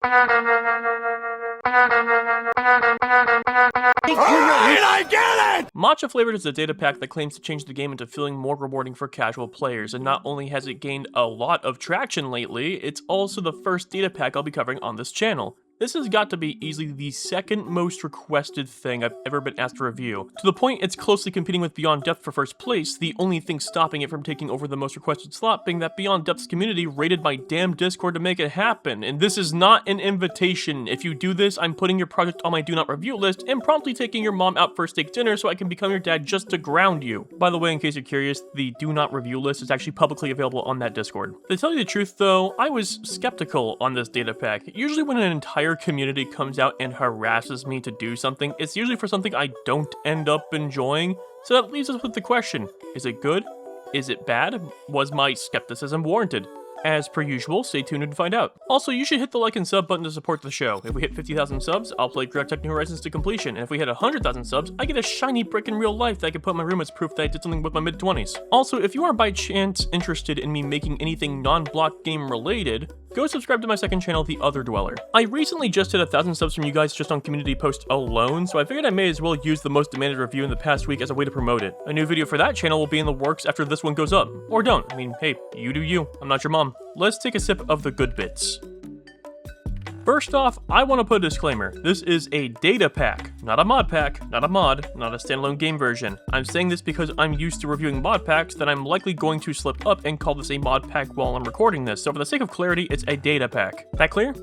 Alright, I get it! Matcha Flavoured is a data pack that claims to change the game into feeling more rewarding for casual players, and not only has it gained a lot of traction lately, it's also the first data pack I'll be covering on this channel. This has got to be easily the second most requested thing I've ever been asked to review. To the point it's closely competing with Beyond Depth for first place, the only thing stopping it from taking over the most requested slot being that Beyond Depth's community raided my damn Discord to make it happen. And this is not an invitation. If you do this, I'm putting your project on my do not review list and promptly taking your mom out for a steak dinner so I can become your dad just to ground you. By the way, in case you're curious, the do not review list is actually publicly available on that Discord. To tell you the truth though, I was skeptical on this data pack. Usually when an entire community comes out and harasses me to do something, it's usually for something I don't end up enjoying. So that leaves us with the question, is it good? Is it bad? Was my skepticism warranted? As per usual, stay tuned and find out. Also, you should hit the like and sub button to support the show. If we hit 50,000 subs, I'll play Direct Tech New Horizons to completion, and if we hit 100,000 subs, I get a shiny brick in real life that I can put in my room as proof that I did something with my mid-20s. Also, if you are by chance interested in me making anything non-block game related, go subscribe to my second channel, The Other Dweller. I recently just hit 1,000 subs from you guys just on community post alone, so I figured I may as well use the most demanded review in the past week as a way to promote it. A new video for that channel will be in the works after this one goes up. Or don't. I mean, hey, you do you. I'm not your mom. Let's take a sip of the good bits. First off, I want to put a disclaimer. This is a data pack, not a mod pack, not a mod, not a standalone game version. I'm saying this because I'm used to reviewing mod packs that I'm likely going to slip up and call this a mod pack while I'm recording this, so for the sake of clarity, it's a data pack. That clear?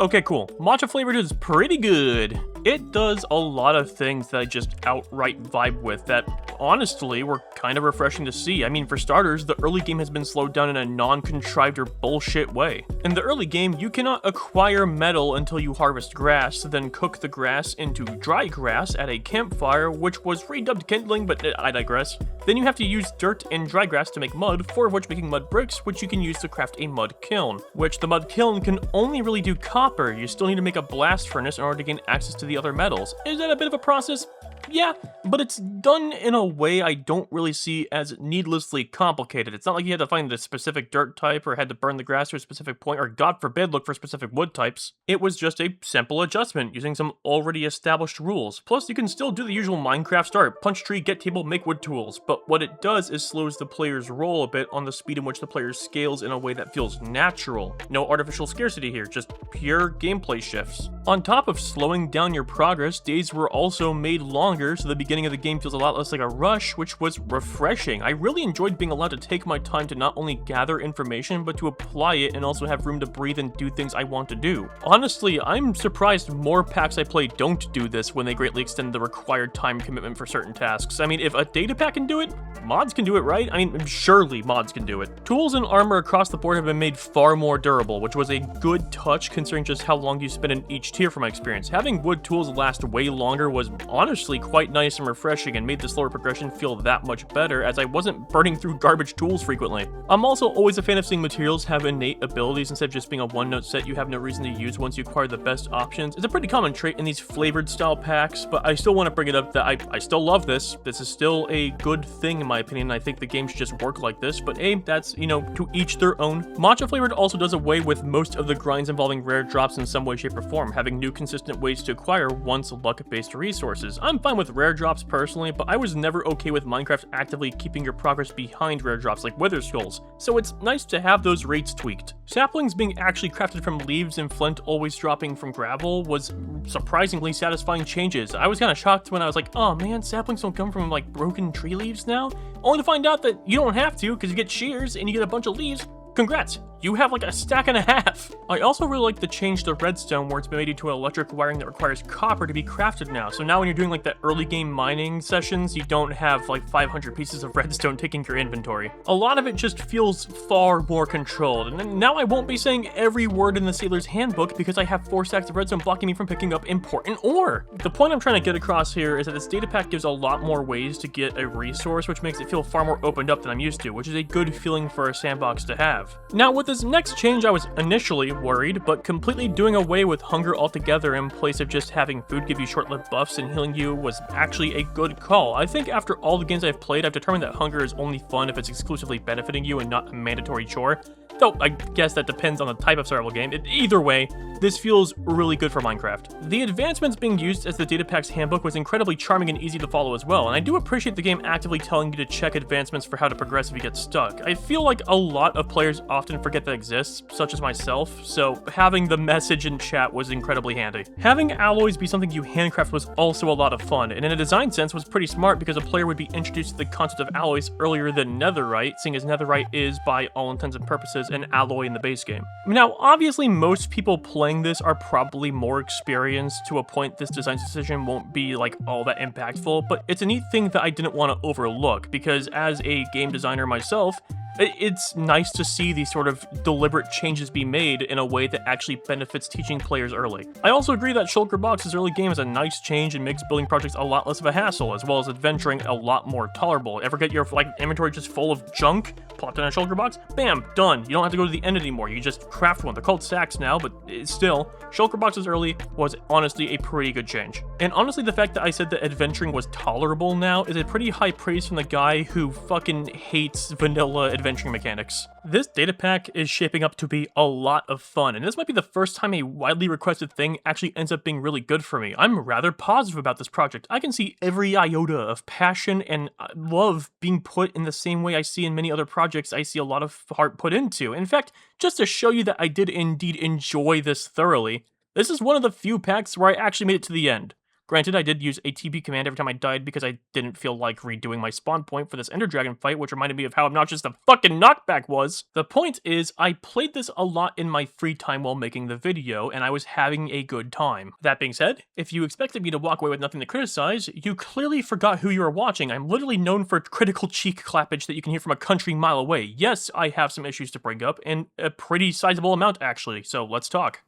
Okay, cool. Matcha Flavoured is pretty good. It does a lot of things that I just outright vibe with that, honestly, were kind of refreshing to see. I mean, for starters, the early game has been slowed down in a non-contrived or bullshit way. In the early game, you cannot acquire metal until you harvest grass, then cook the grass into dry grass at a campfire, which was redubbed kindling, but I digress. Then you have to use dirt and dry grass to make mud, for which making mud bricks, which you can use to craft a mud kiln, which the mud kiln can only really do copper. You still need to make a blast furnace in order to gain access to the other metals. Is that a bit of a process? Yeah, but it's done in a way I don't really see as needlessly complicated. It's not like you had to find the specific dirt type or had to burn the grass to a specific point or, God forbid, look for specific wood types. It was just a simple adjustment using some already established rules. Plus, you can still do the usual Minecraft start, punch tree, get table, make wood tools. But what it does is slows the player's roll a bit on the speed in which the player scales in a way that feels natural. No artificial scarcity here, just pure gameplay shifts. On top of slowing down your progress, days were also made longer, so the beginning of the game feels a lot less like a rush, which was refreshing. I really enjoyed being allowed to take my time to not only gather information, but to apply it and also have room to breathe and do things I want to do. Honestly, I'm surprised more packs I play don't do this when they greatly extend the required time commitment for certain tasks. I mean, if a data pack can do it, mods can do it, right? I mean, surely mods can do it. Tools and armor across the board have been made far more durable, which was a good touch considering just how long you spend in each tier from my experience. Having wood tools last way longer was honestly quite nice and refreshing and made the slower progression feel that much better as I wasn't burning through garbage tools frequently. I'm also always a fan of seeing materials have innate abilities instead of just being a one-note set you have no reason to use once you acquire the best options. It's a pretty common trait in these flavored style packs, but I still want to bring it up that I still love this. This is still a good thing in my opinion. I think the game should just work like this, but hey, that's, you know, to each their own. Matcha Flavoured also does away with most of the grinds involving rare drops in some way, shape, or form, having new consistent ways to acquire once luck-based resources. I'm fine with rare drops personally, but I was never okay with Minecraft actively keeping your progress behind rare drops like wither skulls, so it's nice to have those rates tweaked. Saplings being actually crafted from leaves and flint always dropping from gravel was surprisingly satisfying changes. I was kind of shocked when I was like, oh man, saplings don't come from like broken tree leaves now? Only to find out that you don't have to because you get shears and you get a bunch of leaves. Congrats! You have like a stack and a half! I also really like the change to redstone where it's been made into electric wiring that requires copper to be crafted now. So now when you're doing like the early game mining sessions, you don't have like 500 pieces of redstone taking your inventory. A lot of it just feels far more controlled. And now I won't be saying every word in the Sailor's Handbook because I have 4 stacks of redstone blocking me from picking up important ore. The point I'm trying to get across here is that this data pack gives a lot more ways to get a resource, which makes it feel far more opened up than I'm used to, which is a good feeling for a sandbox to have. Now with this next change I was initially worried, but completely doing away with hunger altogether in place of just having food give you short-lived buffs and healing you was actually a good call. I think after all the games I've played, I've determined that hunger is only fun if it's exclusively benefiting you and not a mandatory chore. Though, I guess that depends on the type of survival game. Either way, this feels really good for Minecraft. The advancements being used as the Datapack's handbook was incredibly charming and easy to follow as well, and I do appreciate the game actively telling you to check advancements for how to progress if you get stuck. I feel like a lot of players often forget that exists, such as myself, so having the message in chat was incredibly handy. Having alloys be something you handcraft was also a lot of fun, and in a design sense was pretty smart because a player would be introduced to the concept of alloys earlier than netherite, seeing as netherite is, by all intents and purposes, an alloy in the base game. Now, obviously, most people playing this are probably more experienced to a point this design decision won't be like all that impactful, but it's a neat thing that I didn't want to overlook because as a game designer myself, it's nice to see these sort of deliberate changes be made in a way that actually benefits teaching players early. I also agree that Shulker Box's early game is a nice change and makes building projects a lot less of a hassle, as well as adventuring a lot more tolerable. Ever get your inventory just full of junk, plopped in a Shulker Box? Bam, done. You don't have to go to the end anymore. You can just craft one. They're called sacks now, but still, Shulker Box's early was honestly a pretty good change. And honestly, the fact that I said that adventuring was tolerable now is a pretty high praise from the guy who fucking hates vanilla adventuring mechanics. This data pack is shaping up to be a lot of fun, and this might be the first time a widely requested thing actually ends up being really good for me. I'm rather positive about this project. I can see every iota of passion and love being put in the same way I see in many other projects I see a lot of heart put into. In fact, just to show you that I did indeed enjoy this thoroughly, this is one of the few packs where I actually made it to the end. Granted, I did use a TP command every time I died because I didn't feel like redoing my spawn point for this Ender Dragon fight, which reminded me of how obnoxious the fucking knockback was. The point is, I played this a lot in my free time while making the video, and I was having a good time. That being said, if you expected me to walk away with nothing to criticize, you clearly forgot who you were watching. I'm literally known for critical cheek clappage that you can hear from a country mile away. Yes, I have some issues to bring up, and a pretty sizable amount actually, so let's talk.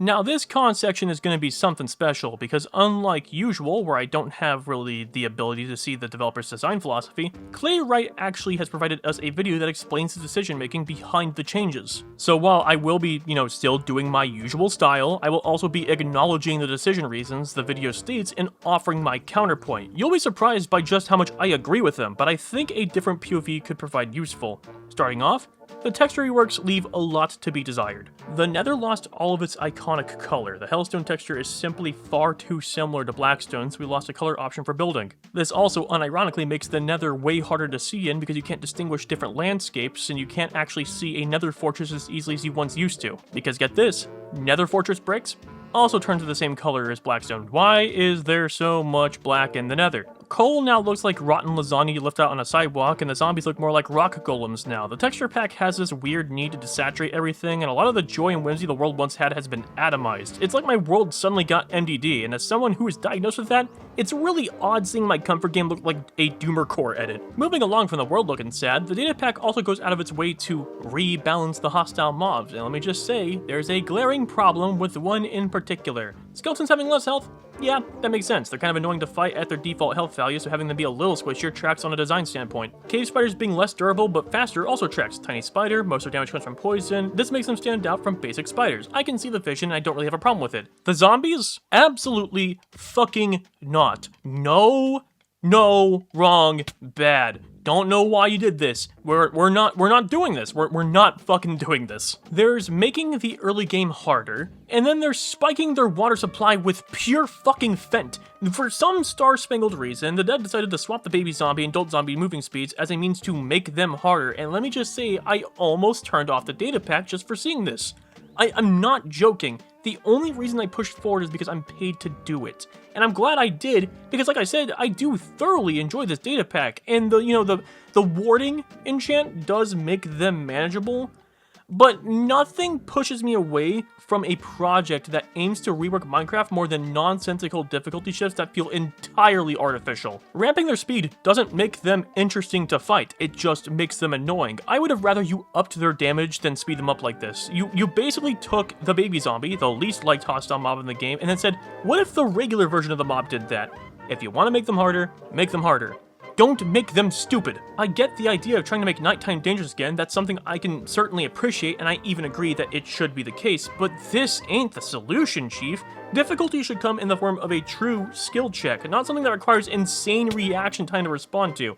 Now, this con section is going to be something special, because unlike usual, where I don't have really the ability to see the developer's design philosophy, Claywright actually has provided us a video that explains the decision-making behind the changes. So while I will be, still doing my usual style, I will also be acknowledging the decision reasons the video states and offering my counterpoint. You'll be surprised by just how much I agree with them, but I think a different POV could provide useful. Starting off, the texture reworks leave a lot to be desired. The Nether lost all of its iconic color. The Hellstone texture is simply far too similar to Blackstone, so we lost a color option for building. This also unironically makes the Nether way harder to see in because you can't distinguish different landscapes and you can't actually see a Nether fortress as easily as you once used to. Because get this, Nether fortress bricks also turn to the same color as Blackstone. Why is there so much black in the Nether? Coal now looks like rotten lasagna you left out on a sidewalk, and the zombies look more like rock golems now. The texture pack has this weird need to desaturate everything, and a lot of the joy and whimsy the world once had has been atomized. It's like my world suddenly got MDD, and as someone who is diagnosed with that, it's really odd seeing my comfort game look like a Doomer Core edit. Moving along from the world looking sad, the data pack also goes out of its way to rebalance the hostile mobs, and let me just say, there's a glaring problem with one in particular. Skeletons having less health? Yeah, that makes sense. They're kind of annoying to fight at their default health value, so having them be a little squishier tracks on a design standpoint. Cave spiders being less durable but faster also tracks. Tiny spider, most of their damage comes from poison. This makes them stand out from basic spiders. I can see the vision and I don't really have a problem with it. The zombies? Absolutely fucking not. No, wrong, bad. Don't know why you did this. We're not doing this. We're not fucking doing this. There's making the early game harder, and then there's spiking their water supply with pure fucking fent. For some star-spangled reason, the dev decided to swap the baby zombie and adult zombie moving speeds as a means to make them harder, and let me just say, I almost turned off the data pack just for seeing this. I'm not joking. The only reason I pushed forward is because I'm paid to do it. And I'm glad I did, because like I said, I do thoroughly enjoy this data pack, and the warding enchant does make them manageable, but nothing pushes me away from a project that aims to rework Minecraft more than nonsensical difficulty shifts that feel entirely artificial. Ramping their speed doesn't make them interesting to fight, it just makes them annoying. I would have rather you upped their damage than speed them up like this. You basically took the baby zombie, the least liked hostile mob in the game, and then said, what if the regular version of the mob did that? If you want to make them harder, make them harder. don't make them stupid. I get the idea of trying to make nighttime dangerous again, that's something I can certainly appreciate, and I even agree that it should be the case, but this ain't the solution, Chief. Difficulty should come in the form of a true skill check, not something that requires insane reaction time to respond to.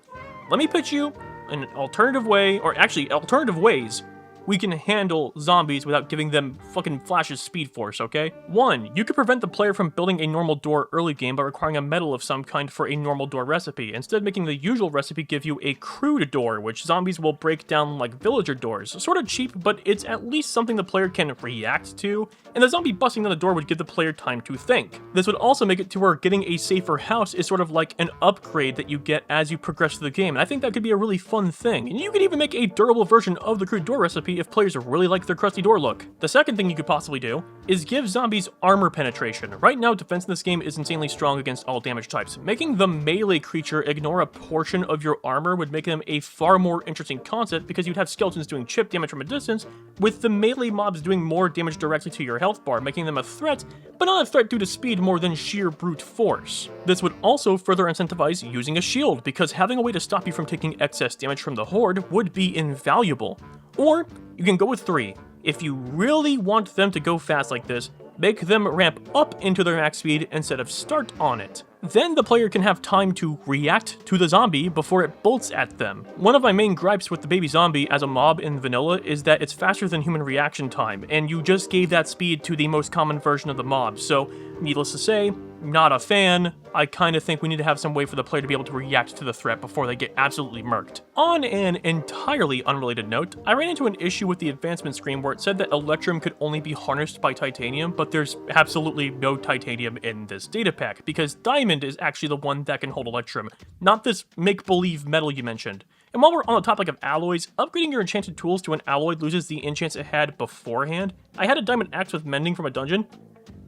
Let me pitch you an alternative way, or actually, alternative ways we can handle zombies without giving them fucking Flash's speed force, okay? 1. You could prevent the player from building a normal door early game by requiring a metal of some kind for a normal door recipe, instead making the usual recipe give you a crude door, which zombies will break down like villager doors. Sort of cheap, but it's at least something the player can react to, and the zombie busting down the door would give the player time to think. This would also make it to where getting a safer house is sort of like an upgrade that you get as you progress through the game, and I think that could be a really fun thing. And you could even make a durable version of the crude door recipe if players really like their crusty door look. The second thing you could possibly do is give zombies armor penetration. Right now, defense in this game is insanely strong against all damage types. Making the melee creature ignore a portion of your armor would make them a far more interesting concept, because you'd have skeletons doing chip damage from a distance, with the melee mobs doing more damage directly to your health bar, making them a threat, but not a threat due to speed more than sheer brute force. This would also further incentivize using a shield, because having a way to stop you from taking excess damage from the horde would be invaluable. Or you can go with 3. If you really want them to go fast like this, make them ramp up into their max speed instead of start on it. Then the player can have time to react to the zombie before it bolts at them. One of my main gripes with the baby zombie as a mob in vanilla is that it's faster than human reaction time, and you just gave that speed to the most common version of the mob, so needless to say, not a fan. I kind of think we need to have some way for the player to be able to react to the threat before they get absolutely murked. On an entirely unrelated note, I ran into an issue with the advancement screen where it said that Electrum could only be harnessed by titanium, but there's absolutely no titanium in this data pack, because diamond is actually the one that can hold Electrum, not this make-believe metal you mentioned. And while we're on the topic of alloys, upgrading your enchanted tools to an alloy loses the enchants it had beforehand. I had a diamond axe with mending from a dungeon,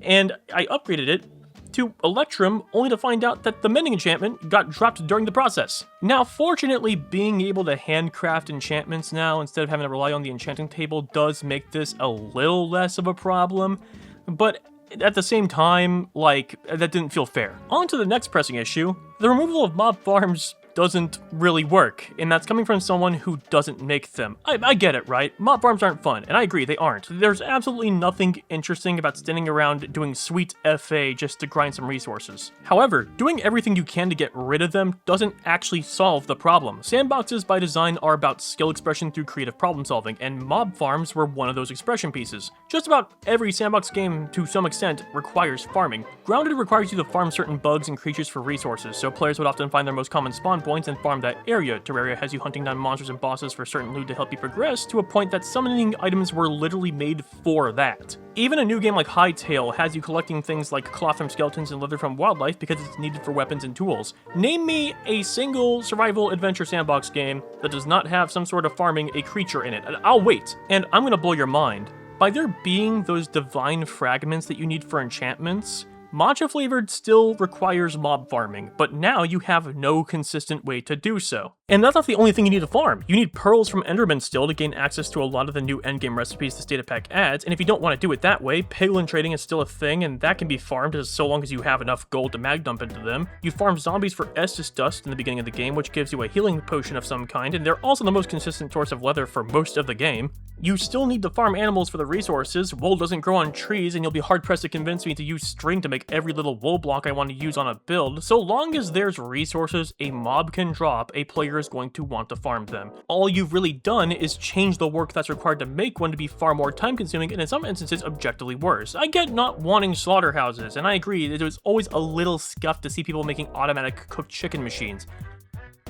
and I upgraded it to Electrum, only to find out that the mending enchantment got dropped during the process. Now, fortunately, being able to handcraft enchantments now instead of having to rely on the enchanting table does make this a little less of a problem, but at the same time, like, that didn't feel fair. On to the next pressing issue. The removal of mob farms doesn't really work, and that's coming from someone who doesn't make them. I get it, right? Mob farms aren't fun, and I agree, they aren't. There's absolutely nothing interesting about standing around doing sweet FA just to grind some resources. However, doing everything you can to get rid of them doesn't actually solve the problem. Sandboxes by design are about skill expression through creative problem solving, and mob farms were one of those expression pieces. Just about every sandbox game, to some extent, requires farming. Grounded requires you to farm certain bugs and creatures for resources, so players would often find their most common spawn points and farm that area. Terraria has you hunting down monsters and bosses for certain loot to help you progress, to a point that summoning items were literally made for that. Even a new game like Hightail has you collecting things like cloth from skeletons and leather from wildlife because it's needed for weapons and tools. Name me a single survival adventure sandbox game that does not have some sort of farming a creature in it. I'll wait, and I'm gonna blow your mind. By there being those divine fragments that you need for enchantments, Matcha Flavoured still requires mob farming, but now you have no consistent way to do so. And that's not the only thing you need to farm. You need pearls from Enderman still to gain access to a lot of the new endgame recipes this datapack adds, and if you don't want to do it that way, piglin trading is still a thing, and that can be farmed as so long as you have enough gold to mag dump into them. You farm zombies for Estus dust in the beginning of the game, which gives you a healing potion of some kind, and they're also the most consistent source of leather for most of the game. You still need to farm animals for the resources. Wool doesn't grow on trees, and you'll be hard-pressed to convince me to use string to make every little wool block I want to use on a build. So long as there's resources a mob can drop, a player is going to want to farm them. All you've really done is change the work that's required to make one to be far more time-consuming, and in some instances, objectively worse. I get not wanting slaughterhouses, and I agree that it was always a little scuffed to see people making automatic cooked chicken machines.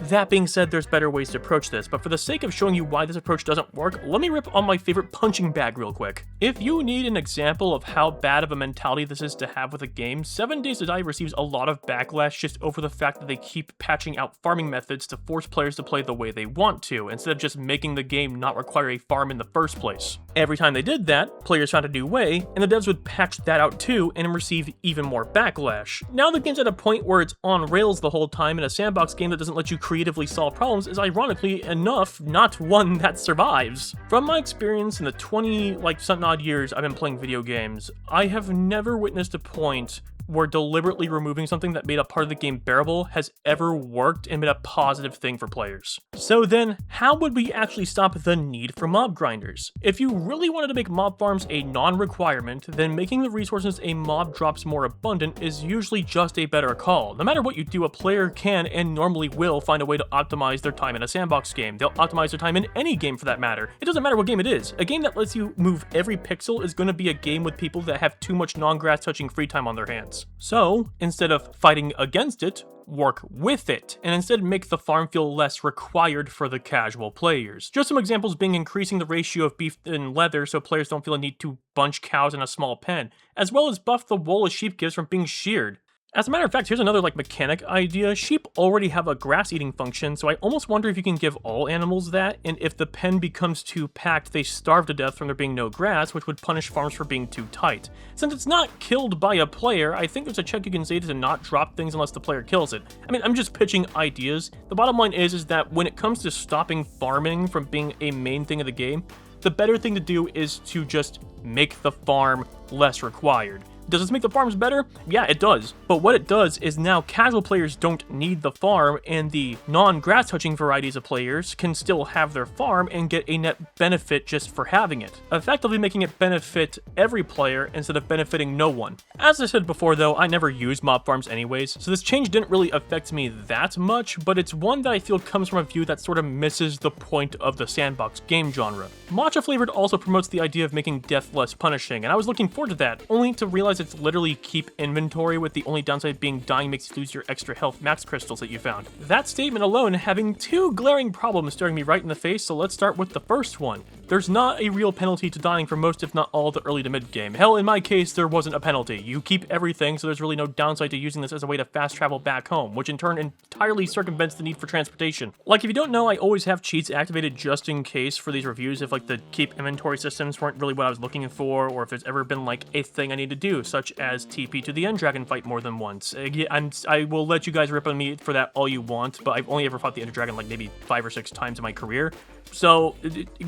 That being said, there's better ways to approach this, but for the sake of showing you why this approach doesn't work, let me rip on my favorite punching bag real quick. If you need an example of how bad of a mentality this is to have with a game, 7 Days to Die receives a lot of backlash just over the fact that they keep patching out farming methods to force players to play the way they want to, instead of just making the game not require a farm in the first place. Every time they did that, players found a new way, and the devs would patch that out too and receive even more backlash. Now the game's at a point where it's on rails the whole time, and a sandbox game that doesn't let you creatively solve problems is ironically enough not one that survives. From my experience in the 20 something odd years I've been playing video games, I have never witnessed a point where deliberately removing something that made a part of the game bearable has ever worked and been a positive thing for players. So then, how would we actually stop the need for mob grinders? If you really wanted to make mob farms a non-requirement, then making the resources a mob drops more abundant is usually just a better call. No matter what you do, a player can and normally will find a way to optimize their time in a sandbox game. They'll optimize their time in any game for that matter. It doesn't matter what game it is. A game that lets you move every pixel is going to be a game with people that have too much non-grass touching free time on their hands. So, instead of fighting against it, work with it, and instead make the farm feel less required for the casual players. Just some examples being increasing the ratio of beef and leather so players don't feel a need to bunch cows in a small pen, as well as buff the wool a sheep gives from being sheared. As a matter of fact, here's another mechanic idea. Sheep already have a grass-eating function, so I almost wonder if you can give all animals that, and if the pen becomes too packed, they starve to death from there being no grass, which would punish farms for being too tight. Since it's not killed by a player, I think there's a check you can say to not drop things unless the player kills it. I mean, I'm just pitching ideas. The bottom line is that when it comes to stopping farming from being a main thing of the game, the better thing to do is to just make the farm less required. Does this make the farms better? Yeah, it does. But what it does is now casual players don't need the farm, and the non-grass touching varieties of players can still have their farm and get a net benefit just for having it, effectively making it benefit every player instead of benefiting no one. As I said before though, I never use mob farms anyways, so this change didn't really affect me that much, but it's one that I feel comes from a view that sort of misses the point of the sandbox game genre. Matcha Flavoured also promotes the idea of making death less punishing, and I was looking forward to that, only to realize it's literally keep inventory, with the only downside being dying makes you lose your extra health max crystals that you found. That statement alone having two glaring problems staring me right in the face, so let's start with the first one. There's not a real penalty to dying for most, if not all, of the early to mid game. Hell, in my case, there wasn't a penalty. You keep everything, so there's really no downside to using this as a way to fast travel back home, which in turn entirely circumvents the need for transportation. If you don't know, I always have cheats activated just in case for these reviews if the keep inventory systems weren't really what I was looking for, or if there's ever been a thing I need to do, such as TP to the end dragon fight more than once. I will let you guys rip on me for that all you want, but I've only ever fought the Ender Dragon maybe 5 or 6 times in my career, so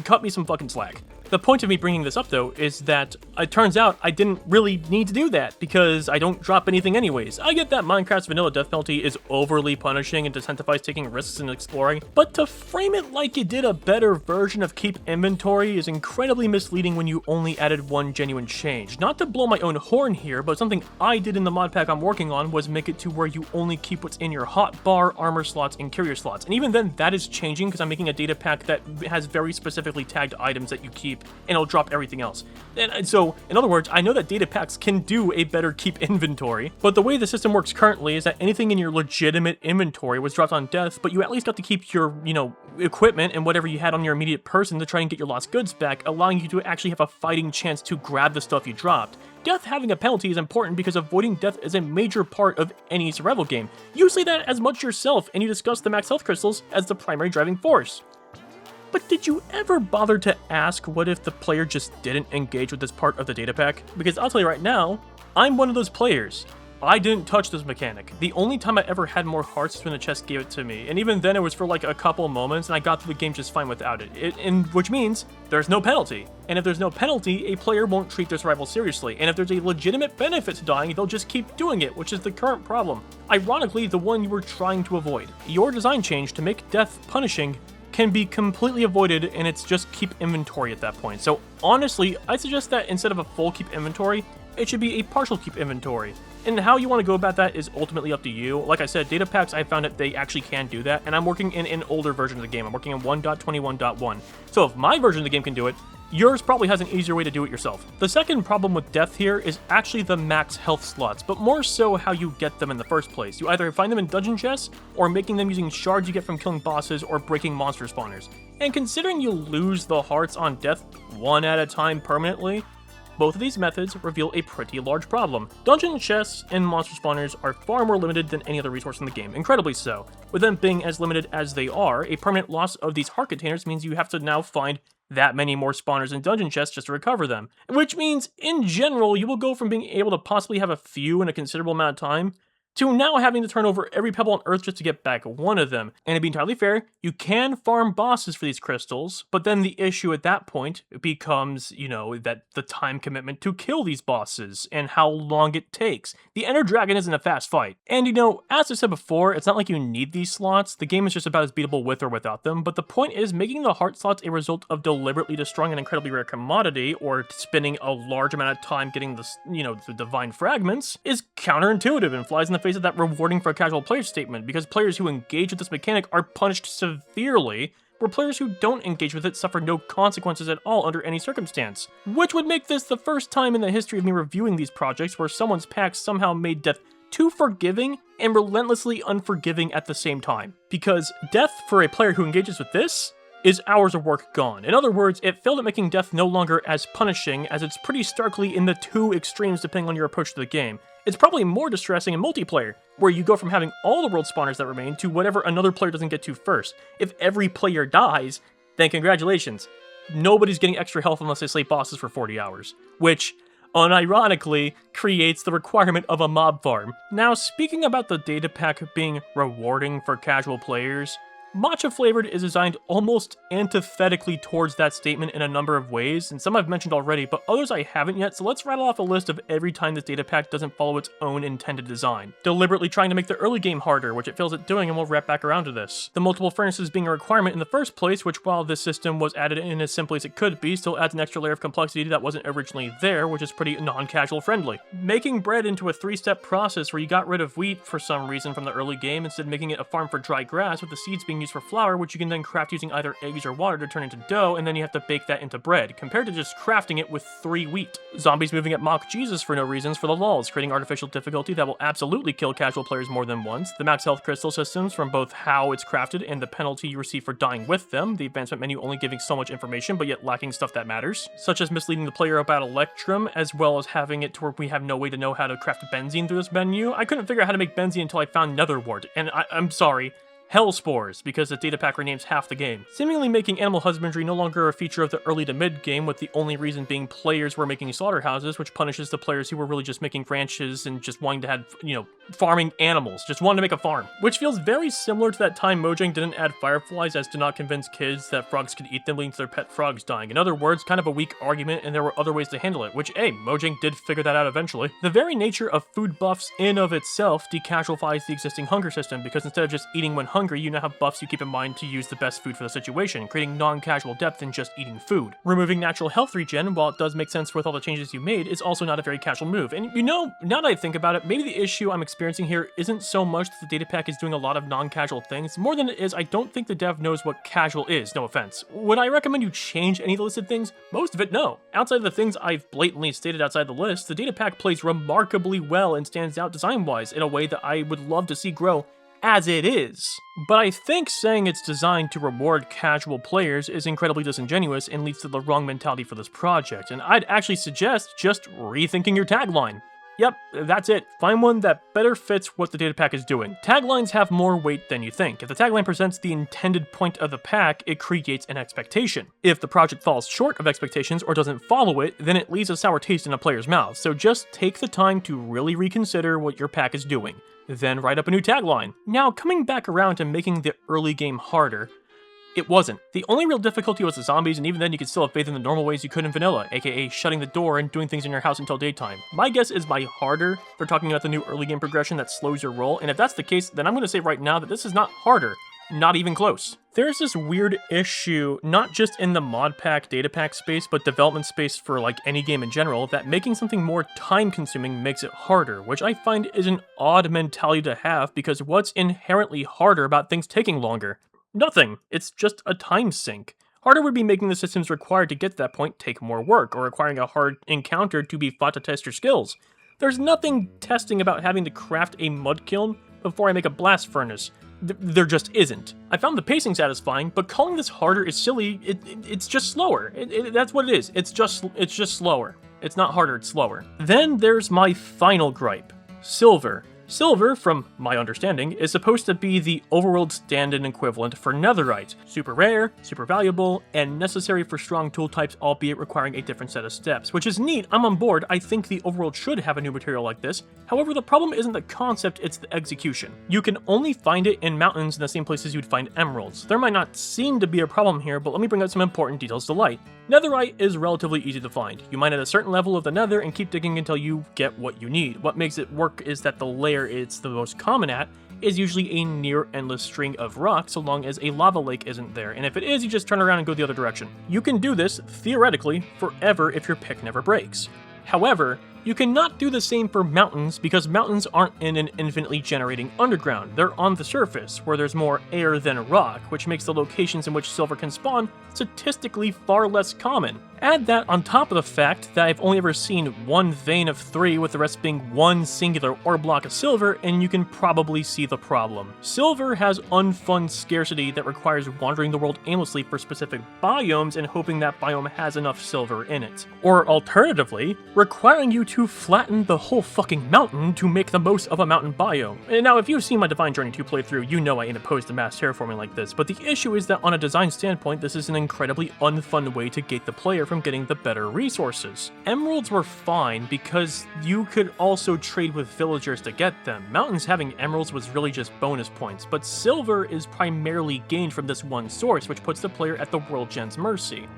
cut me some fucking slack. The point of me bringing this up, though, is that it turns out I didn't really need to do that, because I don't drop anything anyways. I get that Minecraft's vanilla death penalty is overly punishing and incentivizes taking risks and exploring, but to frame it like it did a better version of keep inventory is incredibly misleading when you only added one genuine change. Not to blow my own horn here, but something I did in the mod pack I'm working on was make it to where you only keep what's in your hotbar, armor slots, and carrier slots. And even then, that is changing because I'm making a data pack that has very specifically tagged items that you keep, and it'll drop everything else. And so, in other words, I know that data packs can do a better keep inventory, but the way the system works currently is that anything in your legitimate inventory was dropped on death, but you at least got to keep your, equipment and whatever you had on your immediate person to try and get your lost goods back, allowing you to actually have a fighting chance to grab the stuff you dropped. Death having a penalty is important because avoiding death is a major part of any survival game. You say that as much yourself, and you discuss the max health crystals as the primary driving force. But did you ever bother to ask what if the player just didn't engage with this part of the data pack? Because I'll tell you right now, I'm one of those players. I didn't touch this mechanic. The only time I ever had more hearts was when the chest gave it to me, and even then it was for a couple moments, and I got through the game just fine without it. Which means there's no penalty. And if there's no penalty, a player won't treat their survival seriously, and if there's a legitimate benefit to dying, they'll just keep doing it, which is the current problem. Ironically, the one you were trying to avoid. Your design change to make death punishing can be completely avoided, and it's just keep inventory at that point. So honestly, I suggest that instead of a full keep inventory, it should be a partial keep inventory. And how you want to go about that is ultimately up to you. Like I said, data packs, I found that they actually can do that, and I'm working in an older version of the game. I'm working in 1.21.1. So if my version of the game can do it, yours probably has an easier way to do it yourself. The second problem with death here is actually the max health slots, but more so how you get them in the first place. You either find them in dungeon chests, or making them using shards you get from killing bosses or breaking monster spawners. And considering you lose the hearts on death one at a time permanently, both of these methods reveal a pretty large problem. Dungeon chests and monster spawners are far more limited than any other resource in the game, incredibly so. With them being as limited as they are, a permanent loss of these heart containers means you have to now find that many more spawners and dungeon chests just to recover them. Which means, in general, you will go from being able to possibly have a few in a considerable amount of time to now having to turn over every pebble on Earth just to get back one of them. And to be entirely fair, you can farm bosses for these crystals, but then the issue at that point becomes, that the time commitment to kill these bosses and how long it takes. The Ender Dragon isn't a fast fight. And as I said before, it's not like you need these slots. The game is just about as beatable with or without them, but the point is making the heart slots a result of deliberately destroying an incredibly rare commodity or spending a large amount of time getting the divine fragments is counterintuitive and flies in the face of that rewarding for a casual player statement, because players who engage with this mechanic are punished severely, where players who don't engage with it suffer no consequences at all under any circumstance. Which would make this the first time in the history of me reviewing these projects where someone's pack somehow made death too forgiving and relentlessly unforgiving at the same time. Because death for a player who engages with this is hours of work gone. In other words, it failed at making death no longer as punishing, as it's pretty starkly in the two extremes depending on your approach to the game. It's probably more distressing in multiplayer, where you go from having all the world spawners that remain to whatever another player doesn't get to first. If every player dies, then congratulations. Nobody's getting extra health unless they slay bosses for 40 hours, which, unironically, creates the requirement of a mob farm. Now, speaking about the data pack being rewarding for casual players, Matcha Flavoured is designed almost antithetically towards that statement in a number of ways, and some I've mentioned already, but others I haven't yet, so let's rattle off a list of every time this data pack doesn't follow its own intended design. Deliberately trying to make the early game harder, which it fails at doing, and we'll wrap back around to this. The multiple furnaces being a requirement in the first place, which while this system was added in as simply as it could be, still adds an extra layer of complexity that wasn't originally there, which is pretty non-casual friendly. Making bread into a 3-step process where you got rid of wheat for some reason from the early game, instead making it a farm for dry grass with the seeds being used for flour, which you can then craft using either eggs or water to turn into dough, and then you have to bake that into bread, compared to just crafting it with 3 wheat. Zombies moving at Mock Jesus for no reasons for the lulz, creating artificial difficulty that will absolutely kill casual players more than once, the max health crystal systems from both how it's crafted and the penalty you receive for dying with them, the advancement menu only giving so much information but yet lacking stuff that matters, such as misleading the player about Electrum, as well as having it to where we have no way to know how to craft benzene through this menu. I couldn't figure out how to make benzene until I found Netherwort, and I'm sorry, Hell Spores, because the data pack renames half the game, seemingly making animal husbandry no longer a feature of the early to mid game, with the only reason being players were making slaughterhouses, which punishes the players who were really just making ranches and just wanting to have, farming animals, just wanting to make a farm. Which feels very similar to that time Mojang didn't add fireflies as to not convince kids that frogs could eat them, leading to their pet frogs dying. In other words, kind of a weak argument, and there were other ways to handle it, which, hey, Mojang did figure that out eventually. The very nature of food buffs in of itself decasualifies the existing hunger system, because instead of just eating when hungry, you now have buffs you keep in mind to use the best food for the situation, creating non-casual depth in just eating food. Removing natural health regen, while it does make sense with all the changes you made, is also not a very casual move. And now that I think about it, maybe the issue I'm experiencing here isn't so much that the data pack is doing a lot of non-casual things, more than it is I don't think the dev knows what casual is, no offense. Would I recommend you change any of the listed things? Most of it, no. Outside of the things I've blatantly stated outside the list, the data pack plays remarkably well and stands out design-wise in a way that I would love to see grow as it is. But I think saying it's designed to reward casual players is incredibly disingenuous and leads to the wrong mentality for this project, and I'd actually suggest just rethinking your tagline. Yep, that's it. Find one that better fits what the data pack is doing. Taglines have more weight than you think. If the tagline presents the intended point of the pack, it creates an expectation. If the project falls short of expectations or doesn't follow it, then it leaves a sour taste in a player's mouth. So just take the time to really reconsider what your pack is doing. Then write up a new tagline. Now, coming back around to making the early game harder, it wasn't. The only real difficulty was the zombies, and even then you could still have faith in the normal ways you could in vanilla, aka shutting the door and doing things in your house until daytime. My guess is by harder, they're talking about the new early game progression that slows your roll, and if that's the case, then I'm going to say right now that this is not harder. Not even close. There's this weird issue, not just in the mod pack, data pack space, but development space for like any game in general, that making something more time consuming makes it harder, which I find is an odd mentality to have, because what's inherently harder about things taking longer? Nothing. It's just a time sink. Harder would be making the systems required to get to that point take more work, or requiring a hard encounter to be fought to test your skills. There's nothing testing about having to craft a mud kiln before I make a blast furnace. There just isn't. I found the pacing satisfying, but calling this harder is silly. It's just slower. That's what it is. It's just slower. It's not harder, it's slower. Then there's my final gripe. Silver. Silver, from my understanding, is supposed to be the overworld stand-in equivalent for netherite. Super rare, super valuable, and necessary for strong tool types, albeit requiring a different set of steps. Which is neat, I'm on board, I think the overworld should have a new material like this. However, the problem isn't the concept, it's the execution. You can only find it in mountains in the same places you'd find emeralds. There might not seem to be a problem here, but let me bring out some important details to light. Netherite is relatively easy to find. You mine at a certain level of the nether and keep digging until you get what you need. What makes it work is that the layer it's the most common at is usually a near endless string of rock so long as a lava lake isn't there, and if it is, you just turn around and go the other direction. You can do this, theoretically, forever if your pick never breaks. However, you cannot do the same for mountains because mountains aren't in an infinitely generating underground. They're on the surface, where there's more air than rock, which makes the locations in which silver can spawn statistically far less common. Add that on top of the fact that I've only ever seen one vein of 3 with the rest being one singular ore block of silver, and you can probably see the problem. Silver has unfun scarcity that requires wandering the world aimlessly for specific biomes and hoping that biome has enough silver in it. Or alternatively, requiring you to flatten the whole fucking mountain to make the most of a mountain biome. And now if you've seen my Divine Journey 2 playthrough, you know I ain't opposed to mass terraforming like this, but the issue is that on a design standpoint, this is an incredibly unfun way to gate the player from getting the better resources. Emeralds were fine because you could also trade with villagers to get them. Mountains having emeralds was really just bonus points, but silver is primarily gained from this one source, which puts the player at the world gen's mercy.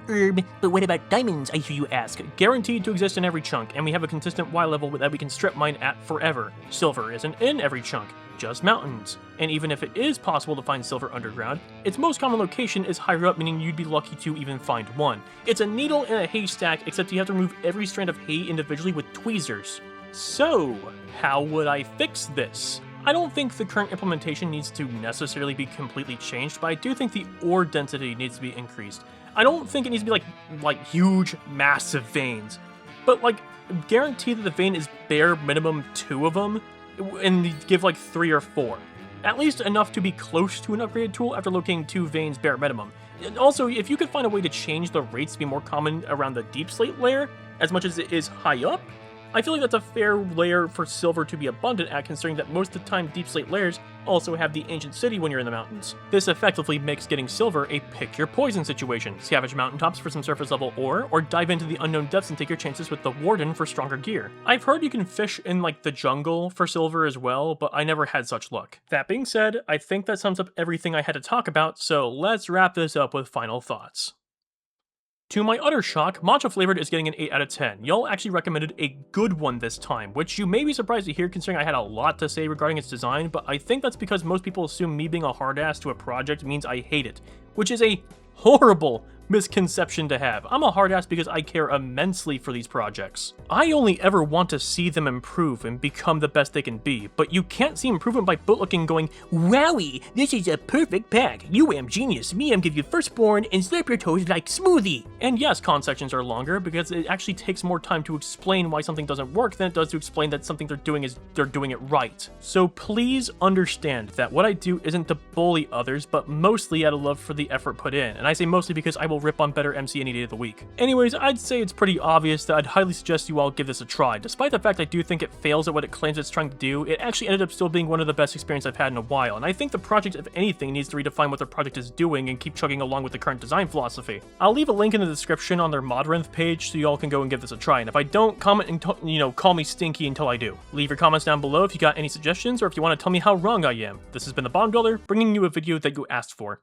But what about diamonds, I hear you ask? Guaranteed to exist in every chunk, and we have a consistent Y level that we can strip mine at forever. Silver isn't in every chunk, just mountains. And even if it is possible to find silver underground, its most common location is higher up, meaning you'd be lucky to even find one. It's a needle in a haystack, except you have to remove every strand of hay individually with tweezers. So, how would I fix this? I don't think the current implementation needs to necessarily be completely changed, but I do think the ore density needs to be increased. I don't think it needs to be like huge, massive veins, but guarantee that the vein is bare minimum 2 of them, and give 3 or 4. At least enough to be close to an upgraded tool after locating 2 veins bare minimum. Also, if you could find a way to change the rates to be more common around the deep slate layer, as much as it is high up, I feel like that's a fair layer for silver to be abundant at, considering that most of the time deep slate layers also have the ancient city when you're in the mountains. This effectively makes getting silver a pick your poison situation. Scavenge mountaintops for some surface level ore, or dive into the unknown depths and take your chances with the warden for stronger gear. I've heard you can fish in the jungle for silver as well, but I never had such luck. That being said, I think that sums up everything I had to talk about, so let's wrap this up with final thoughts. To my utter shock, Matcha Flavoured is getting an 8 out of 10. Y'all actually recommended a good one this time, which you may be surprised to hear considering I had a lot to say regarding its design, but I think that's because most people assume me being a hard ass to a project means I hate it, which is a horrible misconception to have. I'm a hard ass because I care immensely for these projects. I only ever want to see them improve and become the best they can be, but you can't see improvement by bootlicking going, "Wowie, this is a perfect pack. You am genius. Me am give you firstborn and slurp your toes like smoothie." And yes, con sections are longer because it actually takes more time to explain why something doesn't work than it does to explain that something they're doing it right. So please understand that what I do isn't to bully others, but mostly out of love for the effort put in. And I say mostly because I will rip on better MC any day of the week. Anyways, I'd say it's pretty obvious that I'd highly suggest you all give this a try. Despite the fact I do think it fails at what it claims it's trying to do, it actually ended up still being one of the best experiences I've had in a while, and I think the project, if anything, needs to redefine what their project is doing and keep chugging along with the current design philosophy. I'll leave a link in the description on their Modrinth page so y'all can go and give this a try, and if I don't, comment and call me stinky until I do. Leave your comments down below if you got any suggestions or if you want to tell me how wrong I am. This has been the Bond Builder, bringing you a video that you asked for.